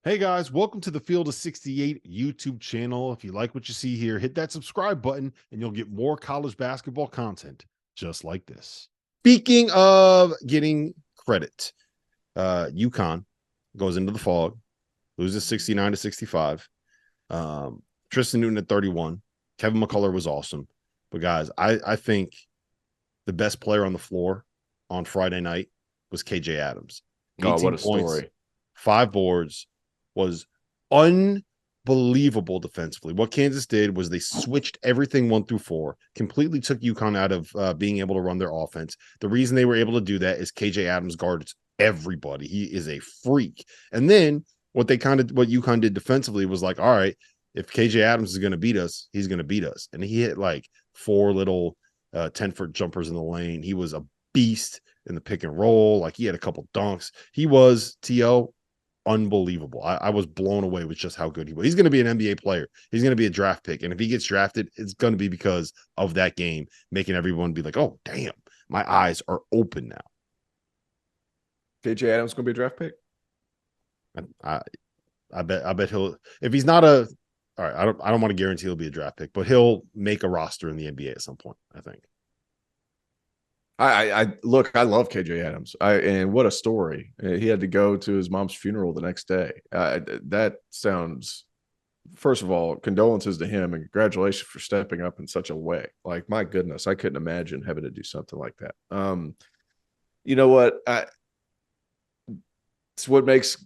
Hey guys, welcome to the Field of 68 YouTube channel. If you like what you see here, hit that subscribe button and you'll get more college basketball content just like this. Speaking of getting credit, UConn goes into the fog, loses 69-65. Tristan Newton at 31. Kevin McCullough was awesome. But guys, I think the best player on the floor on Friday night was KJ Adams. 18 Oh, what a points, story. 5 boards, was unbelievable defensively. What Kansas did was they switched everything 1 through 4, completely took UConn out of being able to run their offense. The reason they were able to do that is KJ Adams guards everybody. He is a freak. And then what UConn did defensively was like, all right, if KJ Adams is going to beat us, he's going to beat us. And he hit like 4 little 10-foot jumpers in the lane. He was a beast in the pick and roll. Like he had a couple dunks. He was unbelievable. I was blown away with just how good he was. He's going to be an NBA player. He's going to be a draft pick. And if he gets drafted, it's going to be because of that game, making everyone be like, oh, damn, my eyes are open now. KJ Adams going to be a draft pick? I bet he'll, if he's not all right, I don't want to guarantee he'll be a draft pick, but he'll make a roster in the NBA at some point, I think. I look, I love KJ Adams. And what a story. He had to go to his mom's funeral the next day. That sounds, first of all, condolences to him and congratulations for stepping up in such a way. Like, my goodness, I couldn't imagine having to do something like that. You know what? It's what makes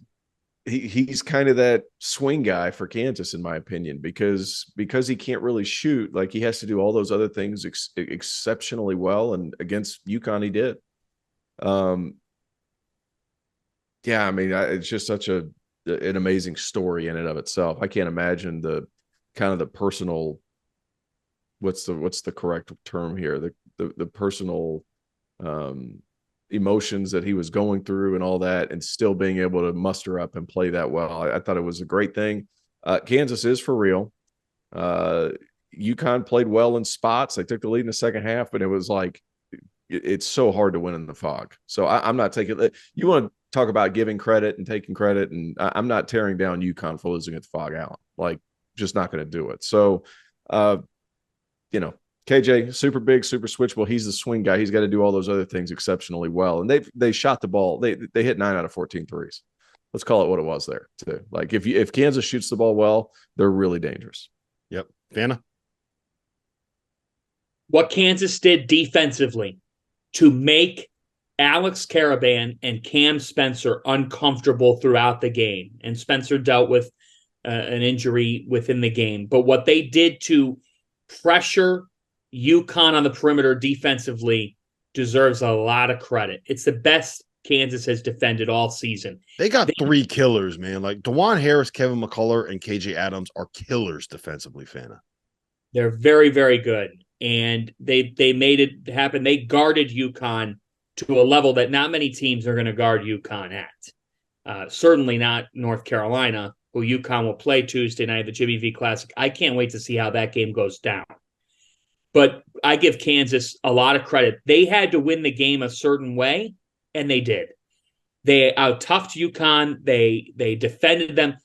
he's kind of that swing guy for Kansas, in my opinion, because he can't really shoot. Like, he has to do all those other things exceptionally well, and against UConn he did. Yeah, I mean, it's just such an amazing story in and of itself. I can't imagine the kind of the personal, what's the correct term here, the personal emotions that he was going through and all that, and still being able to muster up and play that well. I thought it was a great thing. Kansas is for real. UConn played well in spots. They took the lead in the second half, but it was like, it's so hard to win in the fog. So I'm not taking it. You want to talk about giving credit and taking credit, and I'm not tearing down UConn for losing at the Fog Allen. Like, just not going to do it. So, KJ, super big, super switchable. He's the swing guy. He's got to do all those other things exceptionally well. And they shot the ball. They hit 9 out of 14 threes. Let's call it what it was there too. Like, if Kansas shoots the ball well, they're really dangerous. Yep. Fanta? What Kansas did defensively to make Alex Caravan and Cam Spencer uncomfortable throughout the game. And Spencer dealt with an injury within the game. But what they did to pressure UConn on the perimeter defensively deserves a lot of credit. It's the best Kansas has defended all season. They got 3 killers, man. Like DeJuan Harris, Kevin McCullough, and KJ Adams are killers defensively, Fanta. They're very, very good. And they made it happen. They guarded UConn to a level that not many teams are going to guard UConn at. Certainly not North Carolina, who UConn will play Tuesday night at the Jimmy V Classic. I can't wait to see how that game goes down. But I give Kansas a lot of credit. They had to win the game a certain way, and they did. They out-toughed UConn. They defended them.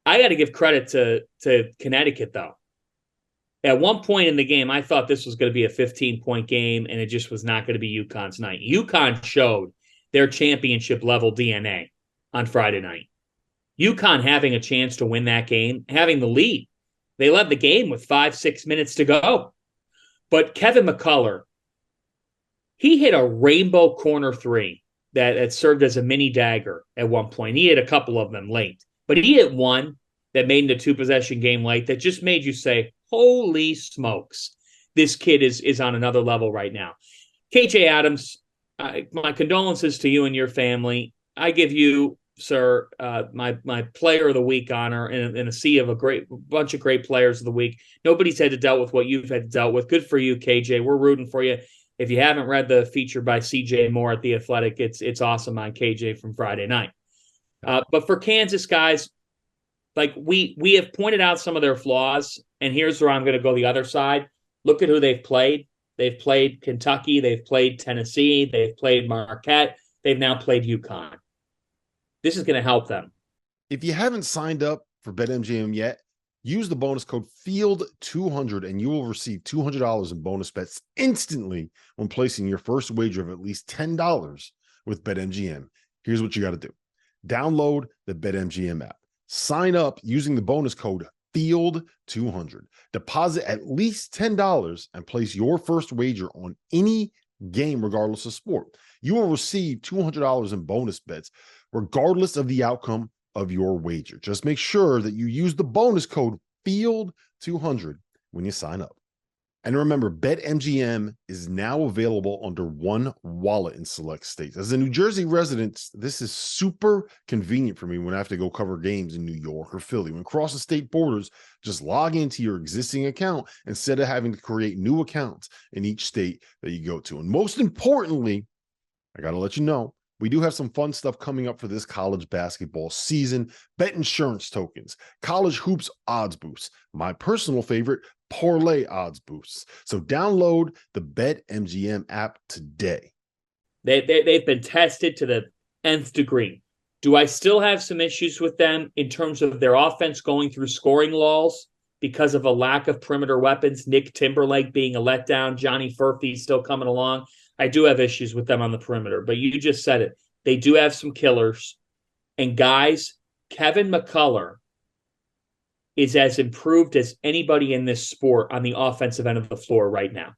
I got to give credit to Connecticut, though. At one point in the game, I thought this was going to be a 15-point game, and it just was not going to be UConn's night. UConn showed their championship-level DNA on Friday night. UConn having a chance to win that game, having the lead. They led the game with 5-6 minutes to go. But Kevin McCullough, he hit a rainbow corner 3 that served as a mini dagger at one point. He hit a couple of them late. But he hit one that made it a 2-possession game late that just made you say, holy smokes, this kid is on another level right now. KJ Adams, my condolences to you and your family. I give you, sir, my player of the week honor in a sea of a bunch of great players of the week. Nobody's had to deal with what you've had to deal with. Good for you, KJ. We're rooting for you. If you haven't read the feature by CJ Moore at The Athletic, it's awesome on KJ from Friday night. But for Kansas, guys, like we have pointed out some of their flaws, and here's where I'm going to go the other side. Look at who they've played. They've played Kentucky. They've played Tennessee. They've played Marquette. They've now played UConn. This is going to help them. If you haven't signed up for BetMGM yet, use the bonus code FIELD200 and you will receive $200 in bonus bets instantly when placing your first wager of at least $10 with BetMGM. Here's what you got to do. Download the BetMGM app. Sign up using the bonus code FIELD200. Deposit at least $10 and place your first wager on any game regardless of sport. You will receive $200 in bonus bets regardless of the outcome of your wager. Just make sure that you use the bonus code FIELD200 when you sign up. And remember, BetMGM is now available under one wallet in select states. As a New Jersey resident, this is super convenient for me when I have to go cover games in New York or Philly. When crossing state borders, just log into your existing account instead of having to create new accounts in each state that you go to. And most importantly, I got to let you know, we do have some fun stuff coming up for this college basketball season. Bet insurance tokens, college hoops odds boosts, my personal favorite, parlay odds boosts. So download the BetMGM app today. They've been tested to the nth degree. Do I still have some issues with them in terms of their offense going through scoring lulls because of a lack of perimeter weapons? Nick Timberlake being a letdown, Johnny Furphy still coming along. I do have issues with them on the perimeter, but you just said it. They do have some killers. And guys, Kevin McCullough is as improved as anybody in this sport on the offensive end of the floor right now.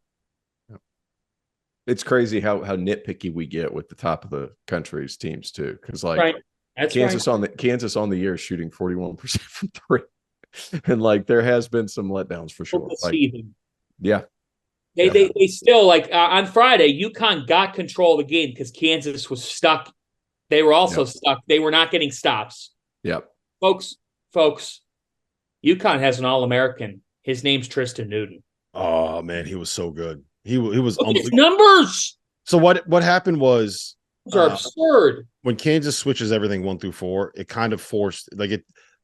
It's crazy how nitpicky we get with the top of the country's teams too. Because like right. That's Kansas right. Kansas on the year shooting 41% from three. And like there has been some letdowns for sure. Like, yeah. They still, like, on Friday, UConn got control of the game because Kansas was stuck. They were also stuck. They were not getting stops. Yep. Folks, UConn has an All-American. His name's Tristan Newton. Oh, man, he was so good. He was his numbers. So what happened was those are absurd. When Kansas switches everything 1 through 4, it kind of forced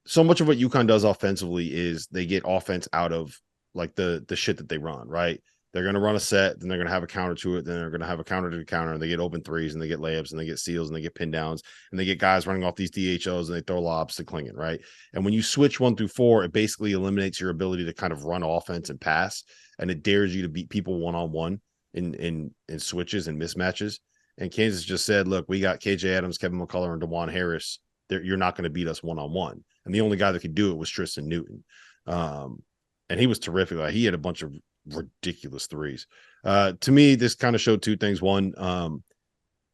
so much of what UConn does offensively is they get offense out of like the shit that they run, right? They're going to run a set, then they're going to have a counter to it, then they're going to have a counter to the counter, and they get open threes, and they get layups, and they get steals, and they get pin downs, and they get guys running off these DHOs, and they throw lobs to Klingon, right? And when you switch 1 through 4, it basically eliminates your ability to kind of run offense and pass, and it dares you to beat people one-on-one in switches and mismatches. And Kansas just said, look, we got KJ Adams, Kevin McCullough, and DeJuan Harris. You're not going to beat us one-on-one. And the only guy that could do it was Tristan Newton. And he was terrific. Like, he had a bunch of ridiculous threes. To me, this kind of showed two things. One,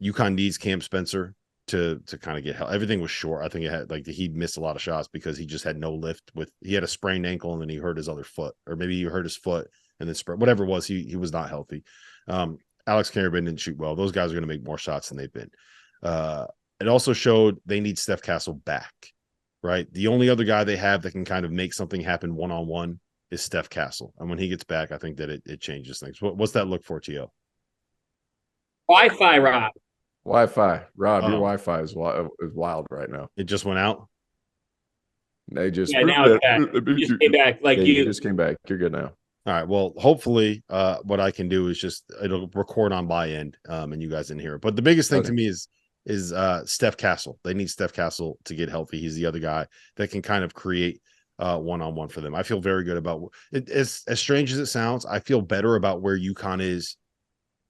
UConn needs Cam Spencer to kind of get help. Everything was short. I think it had he missed a lot of shots because he just had no lift. He had a sprained ankle and then he hurt his other foot, or maybe he hurt his foot and then whatever it was. He was not healthy. Alex Carabin didn't shoot well. Those guys are going to make more shots than they've been. It also showed they need Steph Castle back, right? The only other guy they have that can kind of make something happen one-on-one is Steph Castle. And when he gets back, I think that it changes things. What's that look for, T.O.? Wi-Fi, Rob. Wi-Fi. Rob, your Wi-Fi is wild right now. It just went out? They just, now it's back. You just came back. You just came back. You're good now. All right. Well, hopefully what I can do is it'll record on my end and you guys didn't hear it. But the biggest thing to me is Steph Castle. They need Steph Castle to get healthy. He's the other guy that can kind of create one-on-one for them. I feel very good about it. As strange as it sounds, I feel better about where UConn is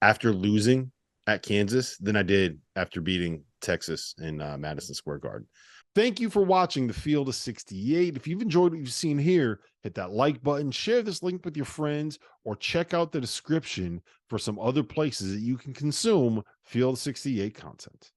after losing at Kansas than I did after beating Texas in Madison Square Garden. Thank you for watching the Field of 68. If you've enjoyed what you've seen here, hit that like button, share this link with your friends, or check out the description for some other places that you can consume Field of 68 content.